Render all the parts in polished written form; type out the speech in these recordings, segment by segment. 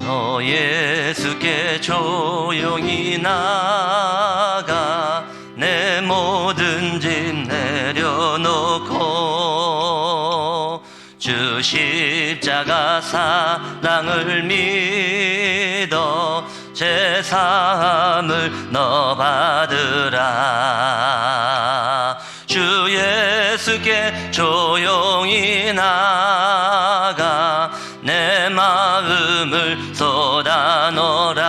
너 예수께 조용히 나가 내 모든 짐 내려놓고 주 십자가 사랑을 믿어 제사함을 너 받으라. 주 예수께 조용히 나가 내 마음을 쏟아놓으라.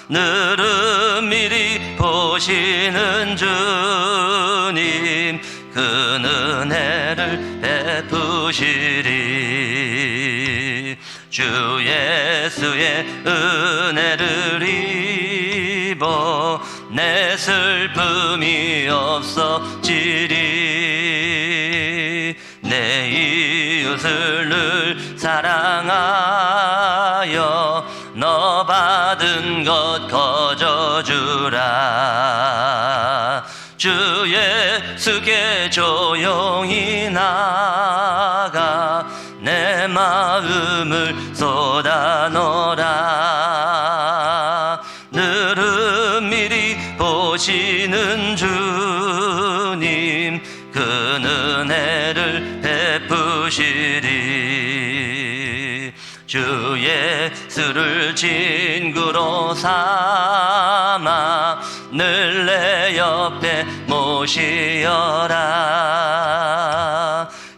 늘은 미리 보시는 주님 그 은혜를 베푸시리. 주 예수의 은혜를 입어 내 슬픔이 없어지리. 내 이웃을 늘 사랑하여 너 받은 것 거저주라. 주 예수께 조용히 나가 내 마음을 쏟아놓으라. 늘은 미리 보시는 주님 그 은혜를 베푸시리. 주 예수를 친구로 삼아 늘 내 옆에 모시어라.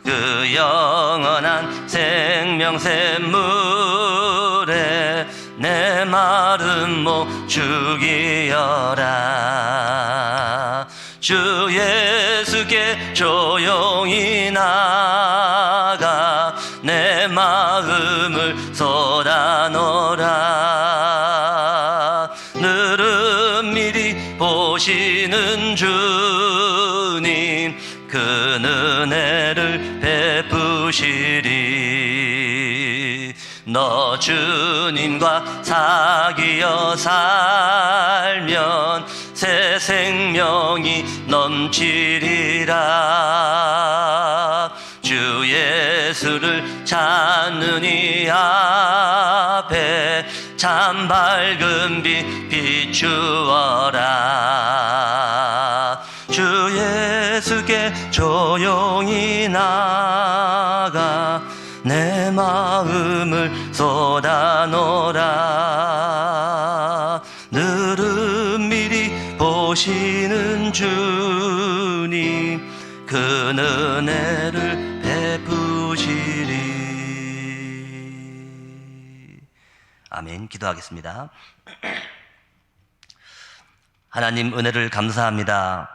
그 영원한 생명샘물에 내 마른 목 죽이어라. 주 예수께 조용히 나가 내 마음을 쏟아놓으라. 늘은 미리 보시는 주님 그 은혜를 베푸시리. 너 주님과 사귀어 살면 새 생명이 넘치리라. 주 예수를 찾는 이 앞에 참 밝은 빛 비추어라. 주 예수께 조용히 나가 내 마음을 쏟아놓으라. 늘은 미리 보시는 주님 그 은혜를 베푸시리. 아멘. 기도하겠습니다. 하나님 은혜를 감사합니다.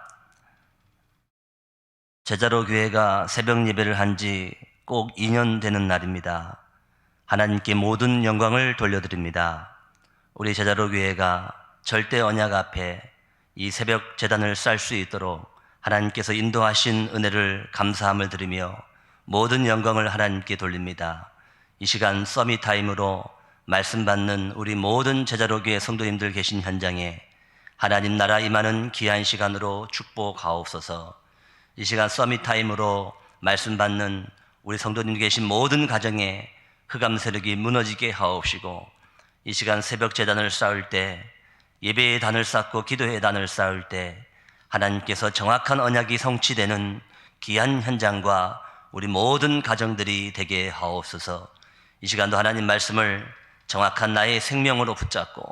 제자로 교회가 새벽 예배를 한 지 꼭 2년 되는 날입니다. 하나님께 모든 영광을 돌려드립니다. 우리 제자로 교회가 절대 언약 앞에 이 새벽 제단을 쌓을 수 있도록 하나님께서 인도하신 은혜를 감사함을 드리며 모든 영광을 하나님께 돌립니다. 이 시간 서밋 타임으로 말씀 받는 우리 모든 제자로 교회 성도님들 계신 현장에 하나님 나라 임하는 귀한 시간으로 축복하옵소서. 이 시간 서밋 타임으로 말씀 받는 우리 성도님 계신 모든 가정에 흑암 세력이 무너지게 하옵시고, 이 시간 새벽 제단을 쌓을 때, 예배의 단을 쌓고 기도의 단을 쌓을 때 하나님께서 정확한 언약이 성취되는 귀한 현장과 우리 모든 가정들이 되게 하옵소서. 이 시간도 하나님 말씀을 정확한 나의 생명으로 붙잡고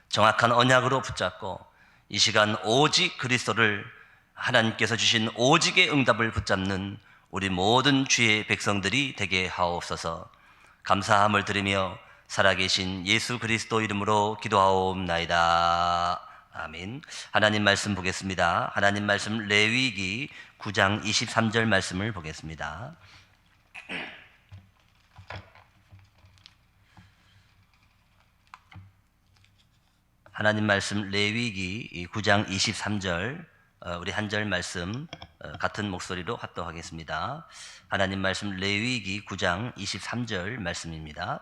정확한 언약으로 붙잡고 이 시간 오직 그리스도를 하나님께서 주신 오직의 응답을 붙잡는 우리 모든 주의 백성들이 되게 하옵소서. 감사함을 드리며 살아계신 예수 그리스도 이름으로 기도하옵나이다. 아멘. 하나님 말씀 보겠습니다. 하나님 말씀 레위기 9장 23절 말씀을 보겠습니다. 하나님 말씀 레위기 9장 23절 우리 한 절 말씀 같은 목소리로 합독하겠습니다. 하나님 말씀 레위기 9장 23절 말씀입니다.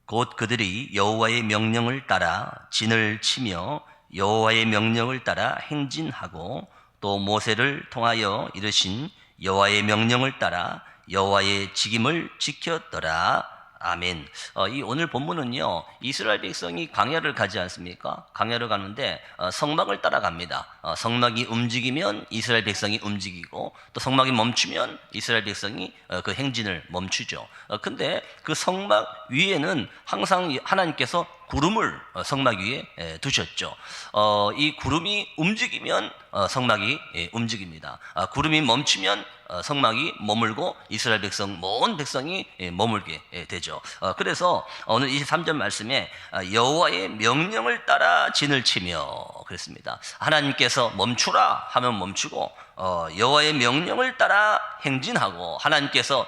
곧 그들이 여호와의 명령을 따라 진을 치며 여호와의 명령을 따라 행진하고 또 모세를 통하여 이르신 여호와의 명령을 따라 여호와의 직임을 지켰더라. 아멘. 이 오늘 본문은요, 이스라엘 백성이 광야를 가지 않습니까? 광야를 가는데 성막을 따라갑니다. 성막이 움직이면 이스라엘 백성이 움직이고, 또 성막이 멈추면 이스라엘 백성이 그 행진을 멈추죠. 근데 그 성막 위에는 항상 하나님께서 구름을 성막 위에 두셨죠. 이 구름이 움직이면 성막이 움직입니다. 구름이 멈추면 성막이 머물고 이스라엘 백성, 모든 백성이 머물게 되죠. 그래서 오늘 23절 말씀에 여호와의 명령을 따라 진을 치며 그랬습니다. 하나님께서 멈추라 하면 멈추고, 여호와의 명령을 따라 행진하고, 하나님께서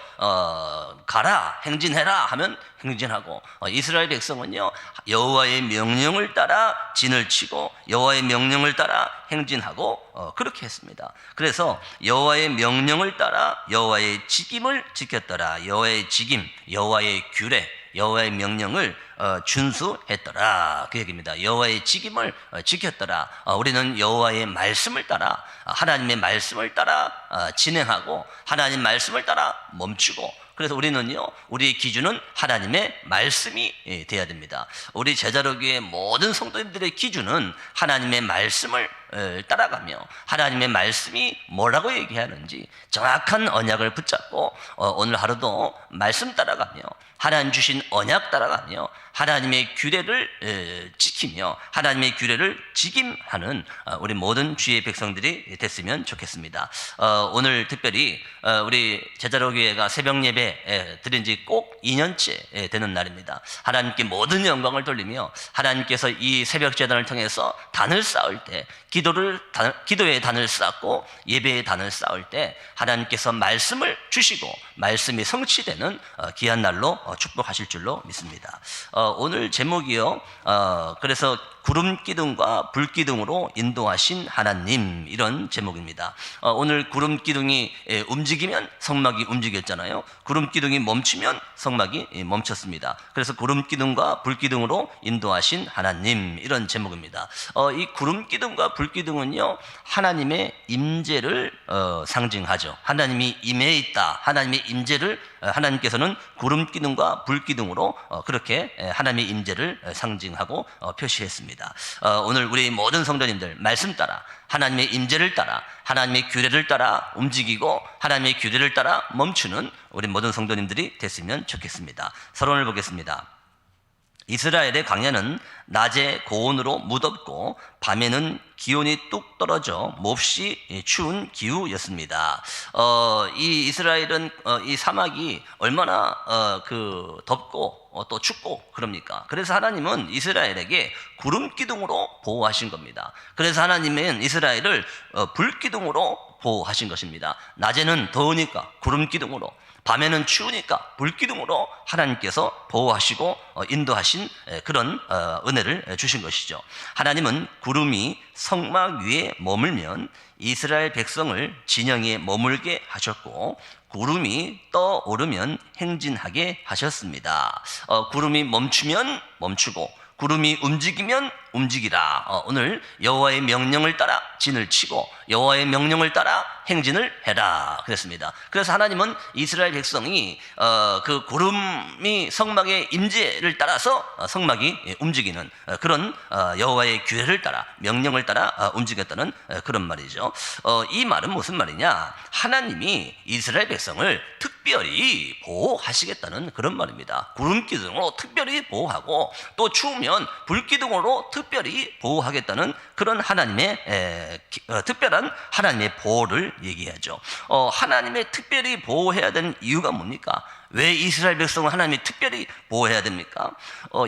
가라 행진해라 하면 행진하고, 이스라엘 백성은요 여호와의 명령을 따라 진을 치고 여호와의 명령을 따라 행진하고 그렇게 했습니다. 그래서 여호와의 명령을 따라 여호와의 직임을 지켰더라. 여호와의 직임, 여호와의 규례, 여호와의 명령을 준수했더라, 그 얘기입니다. 여호와의 직임을 지켰더라. 우리는 여호와의 말씀을 따라, 하나님의 말씀을 따라 진행하고 하나님 말씀을 따라 멈추고, 그래서 우리는요, 우리의 기준은 하나님의 말씀이 돼야 됩니다. 우리 제자로교의 모든 성도님들의 기준은 하나님의 말씀을 따라가며, 하나님의 말씀이 뭐라고 얘기하는지 정확한 언약을 붙잡고 오늘 하루도 말씀 따라가며, 하나님 주신 언약 따라가며, 하나님의 규례를 지키며 하나님의 규례를 직임하는 우리 모든 주의 백성들이 됐으면 좋겠습니다. 오늘 특별히 우리 제자로교회가 새벽 예배 드린 지 꼭 2년째 되는 날입니다. 하나님께 모든 영광을 돌리며, 하나님께서 이 새벽 제단을 통해서 단을 쌓을 때, 기도의 단을 쌓고 예배의 단을 쌓을 때 하나님께서 말씀을 주시고 말씀이 성취되는 귀한 날로 축복하실 줄로 믿습니다. 오늘 제목이요, 그래서 구름 기둥과 불 기둥으로 인도하신 하나님, 이런 제목입니다. 오늘 구름 기둥이 움직이면 성막이 움직였잖아요. 구름 기둥이 멈추면 성막이 멈췄습니다. 그래서 구름 기둥과 불 기둥으로 인도하신 하나님, 이런 제목입니다. 이 구름 기둥과 불 기둥은요, 하나님의 임재를 상징하죠. 하나님이 임해 있다, 하나님의 임재를 하나님께서는 구름 기둥과 불 기둥으로 그렇게 하나님의 임재를 상징하고 표시했습니다. 오늘 우리 모든 성도님들 말씀 따라, 하나님의 임재를 따라, 하나님의 규례를 따라 움직이고 하나님의 규례를 따라 멈추는 우리 모든 성도님들이 됐으면 좋겠습니다. 서론을 보겠습니다. 이스라엘의 광야는 낮에 고온으로 무덥고 밤에는 기온이 뚝 떨어져 몹시 추운 기후였습니다. 이 이스라엘은 이 사막이 얼마나 덥고 또 춥고 그럽니까? 그래서 하나님은 이스라엘에게 구름 기둥으로 보호하신 겁니다. 그래서 하나님은 이스라엘을 불 기둥으로 보호하신 것입니다. 낮에는 더우니까 구름 기둥으로, 밤에는 추우니까 불기둥으로 하나님께서 보호하시고 인도하신 그런 은혜를 주신 것이죠. 하나님은 구름이 성막 위에 머물면 이스라엘 백성을 진영에 머물게 하셨고, 구름이 떠오르면 행진하게 하셨습니다. 구름이 멈추면 멈추고 구름이 움직이면 움직이라. 오늘 여호와의 명령을 따라 진을 치고 여호와의 명령을 따라 행진을 해라 그랬습니다. 그래서 하나님은 이스라엘 백성이 그 구름이 성막의 임재를 따라서 성막이 움직이는 그런 여호와의 규례를 따라, 명령을 따라 움직였다는 그런 말이죠. 이 말은 무슨 말이냐? 하나님이 이스라엘 백성을 특별히 보호하시겠다는 그런 말입니다. 구름 기둥으로 특별히 보호하고, 또 추우면 불 기둥으로 특별히 보호하겠다는 그런 하나님의 특별한 하나님의 보호를 얘기하죠. 하나님의 특별히 보호해야 되는 이유가 뭡니까? 왜 이스라엘 백성을 하나님이 특별히 보호해야 됩니까?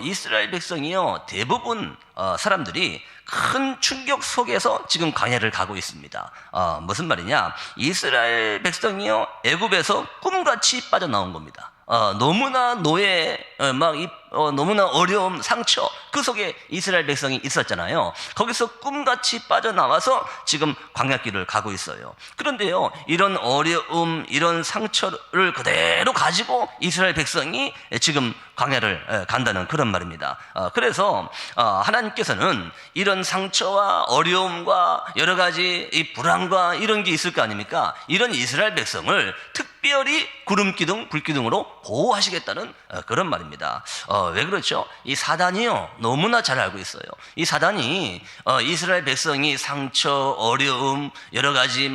이스라엘 백성이요, 대부분 사람들이 큰 충격 속에서 지금 광야를 가고 있습니다. 무슨 말이냐? 이스라엘 백성이요, 애굽에서 꿈같이 빠져나온 겁니다. 너무나 노예, 너무나 어려움, 상처, 그 속에 이스라엘 백성이 있었잖아요. 거기서 꿈같이 빠져나와서 지금 광야길을 가고 있어요. 그런데요, 이런 어려움, 이런 상처를 그대로 가지고 이스라엘 백성이 지금 광야를 간다는 그런 말입니다. 그래서 하나님께서는 이런 상처와 어려움과 여러 가지 이 불안과 이런 게 있을 거 아닙니까? 이런 이스라엘 백성을 특별히 특별히 구름 기둥, 불 기둥으로 보호하시겠다는 그런 말입니다. 왜 그렇죠? 이 사단이요, 너무나 잘 알고 있어요. 이 사단이 이스라엘 백성이 상처, 어려움, 여러 가지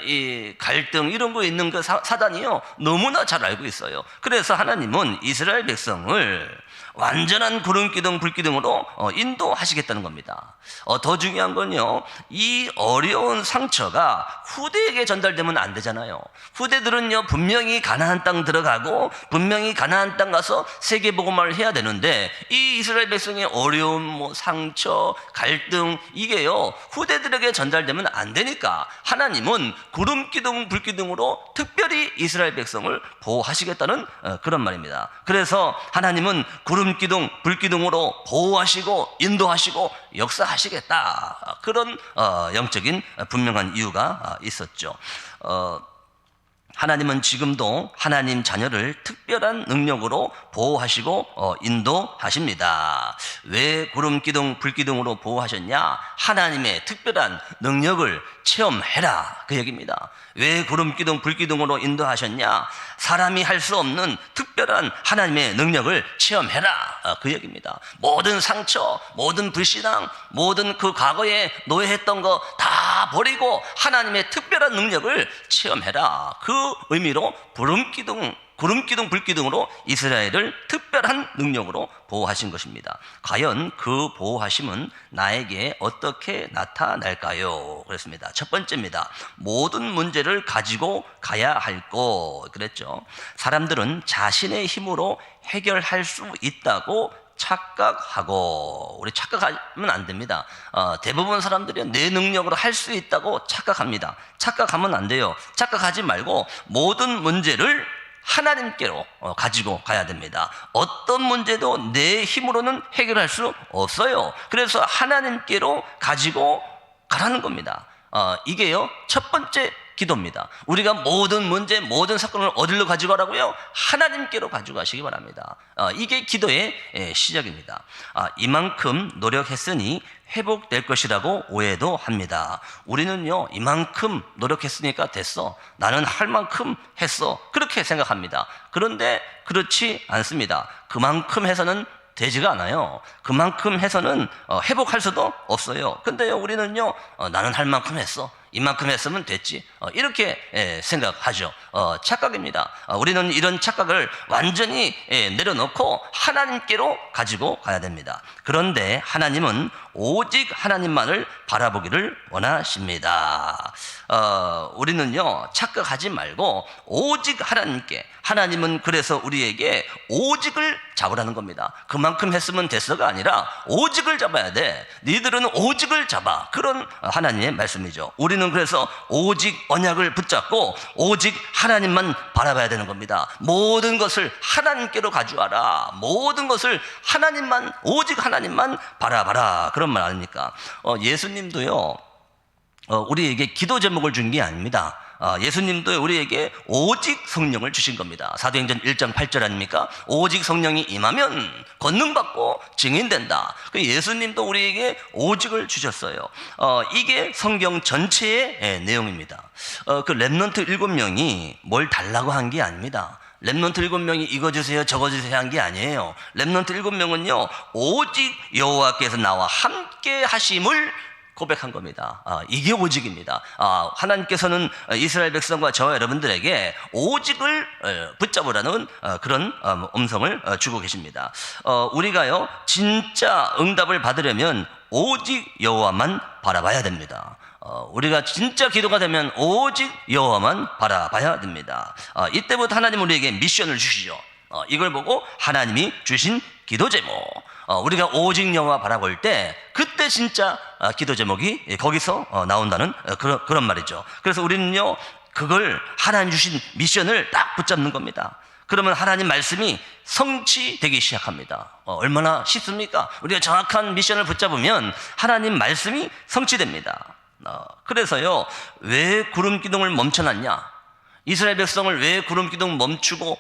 이 갈등 이런 거 있는 그 사단이요, 너무나 잘 알고 있어요. 그래서 하나님은 이스라엘 백성을 완전한 구름 기둥, 불 기둥으로 인도하시겠다는 겁니다. 더 중요한 건요, 이 어려운 상처가 후대에게 전달되면 안 되잖아요. 후대들은요, 분명히 가나안 땅 들어가고 분명히 가나안 땅 가서 세계복음화를 해야 되는데, 이 이스라엘 백성의 어려움, 상처, 갈등, 이게요, 후대들에게 전달되면 안 되니까 하나님은 구름 기둥, 불 기둥으로 특별히 이스라엘 백성을 보호하시겠다는 그런 말입니다. 그래서 하나님은 구름 기둥, 불 기둥으로 보호하시고 인도하시고 역사하시겠다, 그런 영적인 분명한 이유가 있었죠. 하나님은 지금도 하나님 자녀를 특별한 능력으로 보호하시고 인도하십니다. 왜 구름 기둥, 불 기둥으로 보호하셨냐? 하나님의 특별한 능력을 체험해라, 그 얘기입니다. 왜 구름 기둥, 불 기둥으로 인도하셨냐? 사람이 할 수 없는 특별한 하나님의 능력을 체험해라, 그 얘기입니다. 모든 상처, 모든 불신앙, 모든 그 과거에 노예했던 거 다 버리고 하나님의 특별한 능력을 체험해라, 그 의미로 구름 기둥, 불 기둥으로 이스라엘을 특별한 능력으로 보호하신 것입니다. 과연 그 보호하심은 나에게 어떻게 나타날까요? 그렇습니다. 첫 번째입니다. 모든 문제를 가지고 가야 할 것, 그랬죠. 사람들은 자신의 힘으로 해결할 수 있다고 착각하고, 우리 착각하면 안 됩니다. 대부분 사람들이 내 능력으로 할 수 있다고 착각합니다. 착각하면 안 돼요. 착각하지 말고 모든 문제를 하나님께로 가지고 가야 됩니다. 어떤 문제도 내 힘으로는 해결할 수 없어요. 그래서 하나님께로 가지고 가라는 겁니다. 이게요, 첫 번째 기도입니다. 우리가 모든 문제, 모든 사건을 어디로 가지고 가라고요? 하나님께로 가지고 가시기 바랍니다. 이게 기도의 시작입니다. 이만큼 노력했으니 회복될 것이라고 오해도 합니다. 우리는요, 이만큼 노력했으니까 됐어, 나는 할 만큼 했어, 그렇게 생각합니다. 그런데 그렇지 않습니다. 그만큼 해서는 되지가 않아요. 그만큼 해서는 회복할 수도 없어요. 근데요, 우리는요, 나는 할 만큼 했어, 이만큼 했으면 됐지, 이렇게 생각하죠. 착각입니다. 우리는 이런 착각을 완전히 내려놓고 하나님께로 가지고 가야 됩니다. 그런데 하나님은 오직 하나님만을 바라보기를 원하십니다. 우리는요, 착각하지 말고 오직 하나님께, 하나님은 그래서 우리에게 오직을 잡으라는 겁니다. 그만큼 했으면 됐어가 아니라 오직을 잡아야 돼. 니들은 오직을 잡아, 그런 하나님의 말씀이죠. 우리는 그래서 오직 언약을 붙잡고 오직 하나님만 바라봐야 되는 겁니다. 모든 것을 하나님께로 가져와라. 모든 것을 하나님만, 오직 하나님만 바라봐라, 그런 말 아닙니까? 예수님도요, 우리에게 기도 제목을 준 게 아닙니다. 예수님도 우리에게 오직 성령을 주신 겁니다. 사도행전 1장 8절 아닙니까? 오직 성령이 임하면 권능받고 증인된다. 예수님도 우리에게 오직을 주셨어요. 이게 성경 전체의 내용입니다. 그 렘넌트 7명이 뭘 달라고 한 게 아닙니다. 렘넌트 7명이 이거 주세요 저거 주세요 한 게 아니에요. 렘넌트 7명은요, 오직 여호와께서 나와 함께 하심을 고백한 겁니다. 이게 오직입니다. 하나님께서는 이스라엘 백성과 저와 여러분들에게 오직을 붙잡으라는 그런 음성을 주고 계십니다. 우리가요, 진짜 응답을 받으려면 오직 여호와만 바라봐야 됩니다. 우리가 진짜 기도가 되면 오직 여호와만 바라봐야 됩니다. 이때부터 하나님 우리에게 미션을 주시죠. 이걸 보고 하나님이 주신 기도 제목, 우리가 오직 여호와 바라볼 때 그때 진짜 기도 제목이 거기서 나온다는 그런 말이죠. 그래서 우리는요, 그걸 하나님 주신 미션을 딱 붙잡는 겁니다. 그러면 하나님 말씀이 성취되기 시작합니다. 얼마나 쉽습니까? 우리가 정확한 미션을 붙잡으면 하나님 말씀이 성취됩니다. 그래서요, 왜 구름 기둥을 멈춰놨냐? 이스라엘 백성을 왜 구름 기둥 멈추고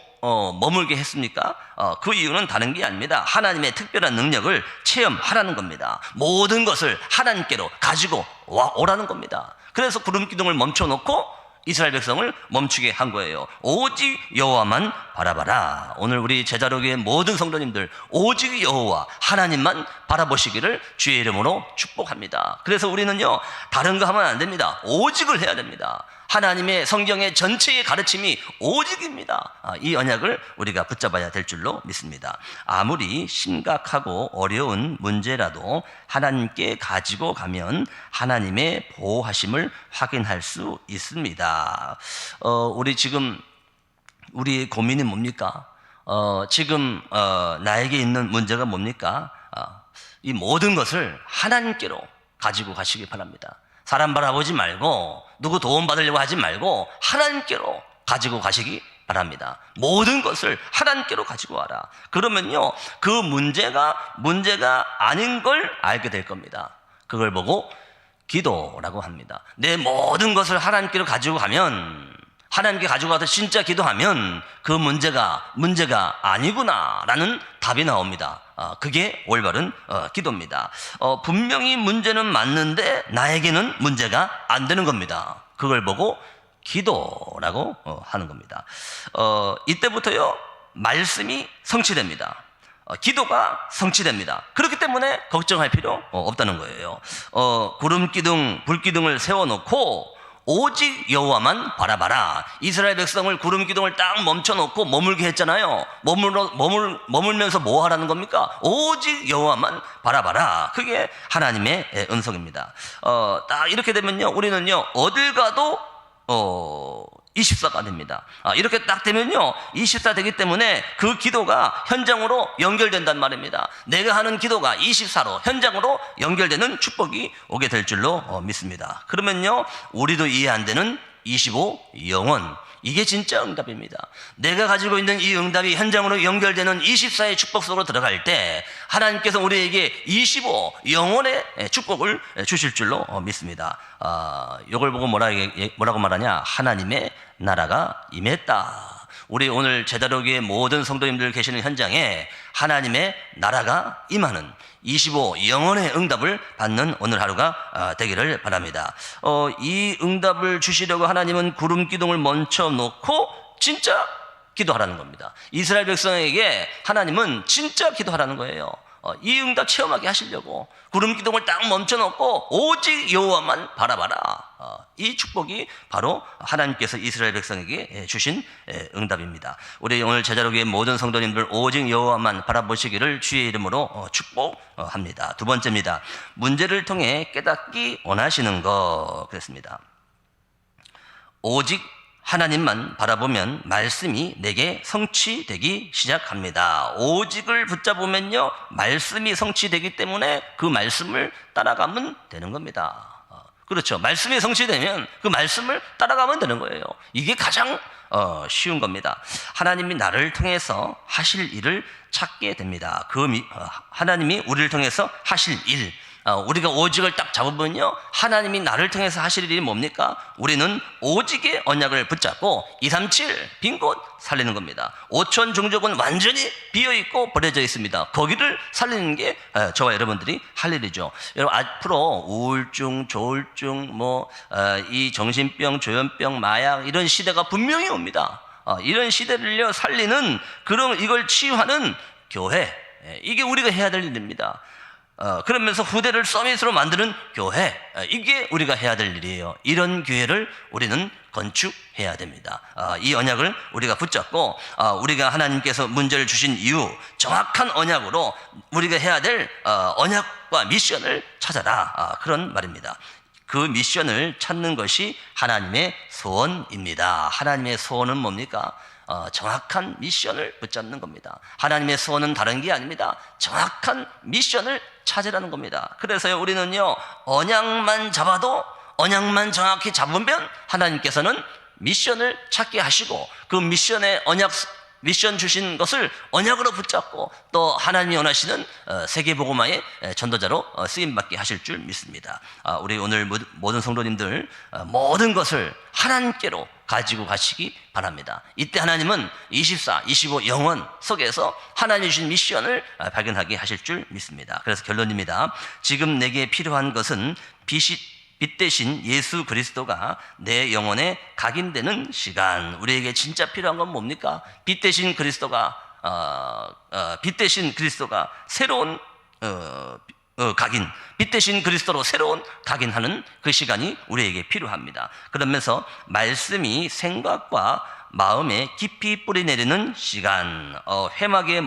머물게 했습니까? 그 이유는 다른 게 아닙니다. 하나님의 특별한 능력을 체험하라는 겁니다. 모든 것을 하나님께로 가지고 오라는 겁니다. 그래서 구름 기둥을 멈춰놓고 이스라엘 백성을 멈추게 한 거예요. 오직 여호와만 바라봐라. 오늘 우리 제자로교의 모든 성도님들 오직 여호와 하나님만 바라보시기를 주의 이름으로 축복합니다. 그래서 우리는요, 다른 거 하면 안 됩니다. 오직을 해야 됩니다. 하나님의 성경의 전체의 가르침이 오직입니다. 이 언약을 우리가 붙잡아야 될 줄로 믿습니다. 아무리 심각하고 어려운 문제라도 하나님께 가지고 가면 하나님의 보호하심을 확인할 수 있습니다. 우리 고민이 뭡니까? 지금 나에게 있는 문제가 뭡니까? 이 모든 것을 하나님께로 가지고 가시기 바랍니다. 사람 바라보지 말고 누구 도움 받으려고 하지 말고 하나님께로 가지고 가시기 바랍니다. 모든 것을 하나님께로 가지고 와라. 그러면요, 그 문제가 아닌 걸 알게 될 겁니다. 그걸 보고 기도라고 합니다. 내 모든 것을 하나님께로 가지고 가면, 하나님께 가지고 가서 진짜 기도하면 그 문제가 아니구나라는 답이 나옵니다. 그게 올바른 기도입니다. 분명히 문제는 맞는데 나에게는 문제가 안 되는 겁니다. 그걸 보고 기도라고 하는 겁니다. 이때부터요, 말씀이 성취됩니다. 기도가 성취됩니다. 그렇기 때문에 걱정할 필요 없다는 거예요. 구름기둥, 불기둥을 세워놓고 오직 여호와만 바라봐라. 이스라엘 백성을 구름기둥을 딱 멈춰놓고 머물게 했잖아요. 머물면서 뭐 하라는 겁니까? 오직 여호와만 바라봐라. 그게 하나님의 은석입니다. 딱 이렇게 되면요, 우리는요, 어딜 가도 24가 됩니다. 이렇게 딱 되면요, 24 되기 때문에 그 기도가 현장으로 연결된단 말입니다. 내가 하는 기도가 24로 현장으로 연결되는 축복이 오게 될 줄로 믿습니다. 그러면요, 우리도 이해 안 되는 25 영원, 이게 진짜 응답입니다. 내가 가지고 있는 이 응답이 현장으로 연결되는 24의 축복 속으로 들어갈 때 하나님께서 우리에게 25 영원의 축복을 주실 줄로 믿습니다. 이걸 보고 뭐라고 말하냐? 하나님의 나라가 임했다. 우리 오늘 제자로교의 모든 성도님들 계시는 현장에 하나님의 나라가 임하는 25 영원의 응답을 받는 오늘 하루가 되기를 바랍니다. 이 응답을 주시려고 하나님은 구름 기둥을 멈춰 놓고 진짜 기도하라는 겁니다. 이스라엘 백성에게 하나님은 진짜 기도하라는 거예요. 이 응답 체험하게 하시려고 구름 기둥을 딱 멈춰 놓고 오직 여호와만 바라봐라. 이 축복이 바로 하나님께서 이스라엘 백성에게 주신 응답입니다. 우리 오늘 제자로교의 모든 성도님들 오직 여호와만 바라보시기를 주의 이름으로 축복합니다. 두 번째입니다. 문제를 통해 깨닫기 원하시는 것. 그랬습니다. 오직 하나님만 바라보면 말씀이 내게 성취되기 시작합니다. 오직을 붙잡으면요, 말씀이 성취되기 때문에 그 말씀을 따라가면 되는 겁니다. 그렇죠. 말씀이 성취되면 그 말씀을 따라가면 되는 거예요. 이게 가장 쉬운 겁니다. 하나님이 나를 통해서 하실 일을 찾게 됩니다. 하나님이 우리를 통해서 하실 일, 우리가 오직을 딱 잡으면요, 하나님이 나를 통해서 하실 일이 뭡니까? 우리는 오직의 언약을 붙잡고 237 빈 곳 살리는 겁니다. 오천 종족은 완전히 비어있고 버려져 있습니다. 거기를 살리는 게 저와 여러분들이 할 일이죠. 여러분, 앞으로 우울증, 조울증, 이 정신병, 조현병, 마약 이런 시대가 분명히 옵니다. 이런 시대를 살리는, 그럼 이걸 치유하는 교회, 이게 우리가 해야 될 일입니다. 그러면서 후대를 서밋으로 만드는 교회, 이게 우리가 해야 될 일이에요. 이런 교회를 우리는 건축해야 됩니다. 이 언약을 우리가 붙잡고 우리가 하나님께서 문제를 주신 이유, 정확한 언약으로 우리가 해야 될 언약과 미션을 찾아라, 그런 말입니다. 그 미션을 찾는 것이 하나님의 소원입니다. 하나님의 소원은 뭡니까? 정확한 미션을 붙잡는 겁니다. 하나님의 소원은 다른 게 아닙니다. 정확한 미션을 찾으라는 겁니다. 그래서 우리는요, 언약만 잡아도, 언약만 정확히 잡으면 하나님께서는 미션을 찾게 하시고, 그 미션 주신 것을 언약으로 붙잡고 또 하나님이 원하시는 세계복음화의 전도자로 쓰임받게 하실 줄 믿습니다. 우리 오늘 모든 성도님들 모든 것을 하나님께로 가지고 가시기 바랍니다. 이때 하나님은 24, 25 영원 속에서 하나님 주신 미션을 발견하게 하실 줄 믿습니다. 그래서 결론입니다. 지금 내게 필요한 것은 빛이 빛 대신 예수 그리스도가 내 영혼에 각인되는 시간. 우리에게 진짜 필요한 건 뭡니까? 빛 대신 그리스도가 새로운 각인, 빛 대신 그리스도로 새로운 각인하는 그 시간이 우리에게 필요합니다. 그러면서 말씀이 생각과 마음에 깊이 뿌리 내리는 시간, 회막에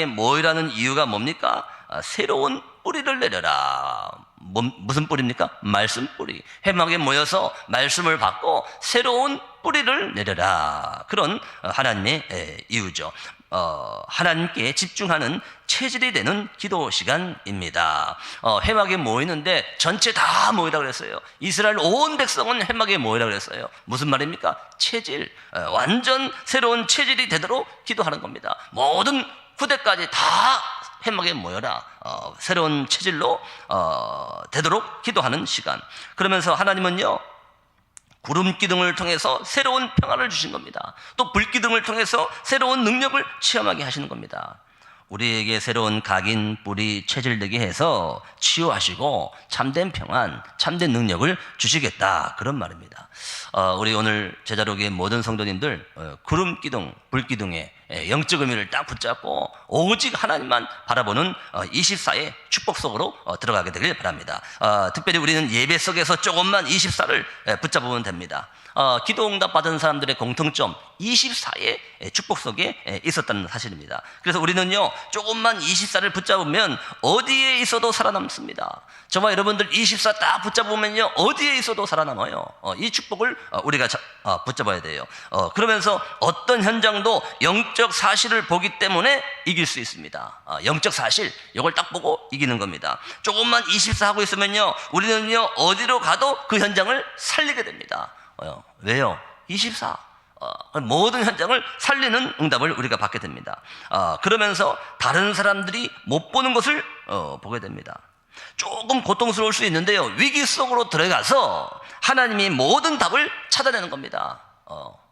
모이라는 이유가 뭡니까? 새로운 뿌리를 내려라. 무슨 뿌리입니까? 말씀 뿌리. 회막에 모여서 말씀을 받고 새로운 뿌리를 내려라. 그런 하나님의 이유죠. 하나님께 집중하는 체질이 되는 기도 시간입니다. 회막에 모이는데 전체 다 모이라 그랬어요. 이스라엘 온 백성은 회막에 모이라 그랬어요. 무슨 말입니까? 체질, 완전 새로운 체질이 되도록 기도하는 겁니다. 모든 후대까지 다 회막에 모여라. 새로운 체질로 되도록 기도하는 시간. 그러면서 하나님은요, 구름 기둥을 통해서 새로운 평화를 주신 겁니다. 또 불 기둥을 통해서 새로운 능력을 체험하게 하시는 겁니다. 우리에게 새로운 각인, 뿌리, 체질되게 해서 치유하시고 참된 평안, 참된 능력을 주시겠다, 그런 말입니다. 우리 오늘 제자로교의 모든 성도님들 구름 기둥, 불 기둥의 영적 의미를 딱 붙잡고 오직 하나님만 바라보는 24의 축복 속으로 들어가게 되길 바랍니다. 특별히 우리는 예배 속에서 조금만 24를 붙잡으면 됩니다. 기도 응답 받은 사람들의 공통점, 24의 축복 속에 있었다는 사실입니다. 그래서 우리는요, 조금만 24를 붙잡으면 어디에 있어도 살아남습니다. 저와 여러분들 24 딱 붙잡으면요, 어디에 있어도 살아남아요. 이 축복을 우리가 붙잡아야 돼요. 그러면서 어떤 현장도 영적 사실을 보기 때문에 이길 수 있습니다. 영적 사실, 이걸 딱 보고 이기는 겁니다. 조금만 24 하고 있으면요, 우리는요, 어디로 가도 그 현장을 살리게 됩니다. 왜요? 24. 모든 현장을 살리는 응답을 우리가 받게 됩니다. 그러면서 다른 사람들이 못 보는 것을 보게 됩니다. 조금 고통스러울 수 있는데요, 위기 속으로 들어가서 하나님이 모든 답을 찾아내는 겁니다.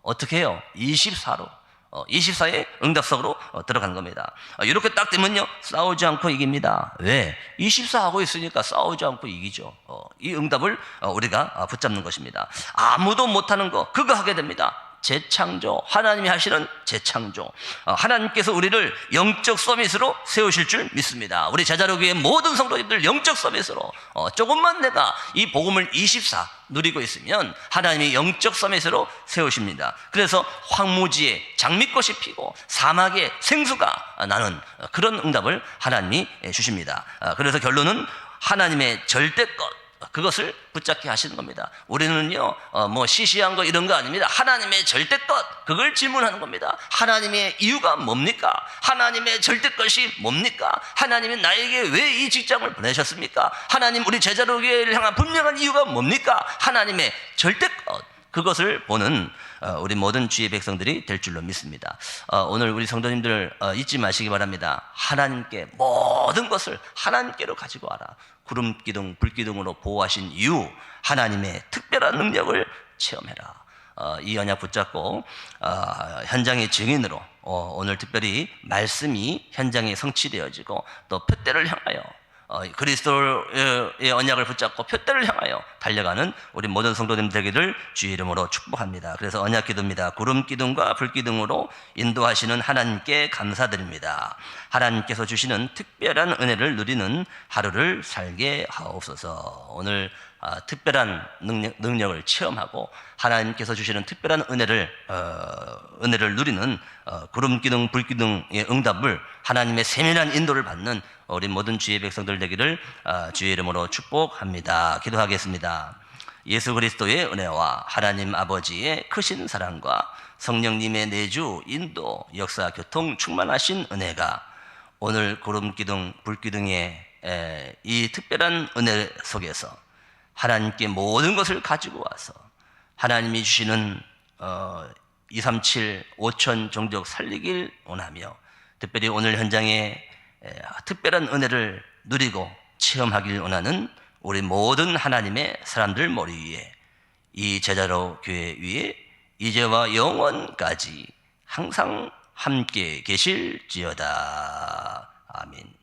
어떻게 해요? 24로. 24의 응답 속으로 들어가는 겁니다. 이렇게 딱 되면요, 싸우지 않고 이깁니다. 왜? 24 하고 있으니까 싸우지 않고 이기죠. 이 응답을 우리가 붙잡는 것입니다. 아무도 못하는 거, 그거 하게 됩니다. 재창조, 하나님이 하시는 재창조. 하나님께서 우리를 영적 서밋으로 세우실 줄 믿습니다. 우리 제자로교의 모든 성도님들 영적 서밋으로, 조금만 내가 이 복음을 24 누리고 있으면 하나님이 영적 서밋으로 세우십니다. 그래서 황무지에 장미꽃이 피고 사막에 생수가 나는 그런 응답을 하나님이 주십니다. 그래서 결론은 하나님의 절대껏, 그것을 붙잡게 하시는 겁니다. 우리는요, 뭐 시시한 거 이런 거 아닙니다. 하나님의 절대껏, 그걸 질문하는 겁니다. 하나님의 이유가 뭡니까? 하나님의 절대껏이 뭡니까? 하나님이 나에게 왜 이 직장을 보내셨습니까? 하나님, 우리 제자로교회를 향한 분명한 이유가 뭡니까? 하나님의 절대껏, 그것을 보는 우리 모든 주의 백성들이 될 줄로 믿습니다. 오늘 우리 성도님들 잊지 마시기 바랍니다. 하나님께 모든 것을 하나님께로 가지고 와라. 구름 기둥, 불 기둥으로 보호하신 이유, 하나님의 특별한 능력을 체험해라. 이 언약 붙잡고 현장의 증인으로, 오늘 특별히 말씀이 현장에 성취되어지고 또 표대를 향하여, 그리스도의 언약을 붙잡고 표대를 향하여 달려가는 우리 모든 성도님 되기를 주의 이름으로 축복합니다. 그래서 언약 기도입니다. 구름 기둥과 불 기둥으로 인도하시는 하나님께 감사드립니다. 하나님께서 주시는 특별한 은혜를 누리는 하루를 살게 하옵소서. 오늘 특별한 능력을 체험하고 하나님께서 주시는 특별한 은혜를 누리는 구름 기둥, 불 기둥의 응답을, 하나님의 세밀한 인도를 받는 우리 모든 주의 백성들 되기를 주의 이름으로 축복합니다. 기도하겠습니다. 예수 그리스도의 은혜와 하나님 아버지의 크신 사랑과 성령님의 내주, 인도, 역사, 교통 충만하신 은혜가 오늘 구름 기둥, 불 기둥의 이 특별한 은혜 속에서 하나님께 모든 것을 가지고 와서 하나님이 주시는 237, 5천 종족 살리길 원하며, 특별히 오늘 현장에 특별한 은혜를 누리고 체험하길 원하는 우리 모든 하나님의 사람들 머리 위에, 이 제자로 교회 위에 이제와 영원까지 항상 함께 계실지어다. 아멘.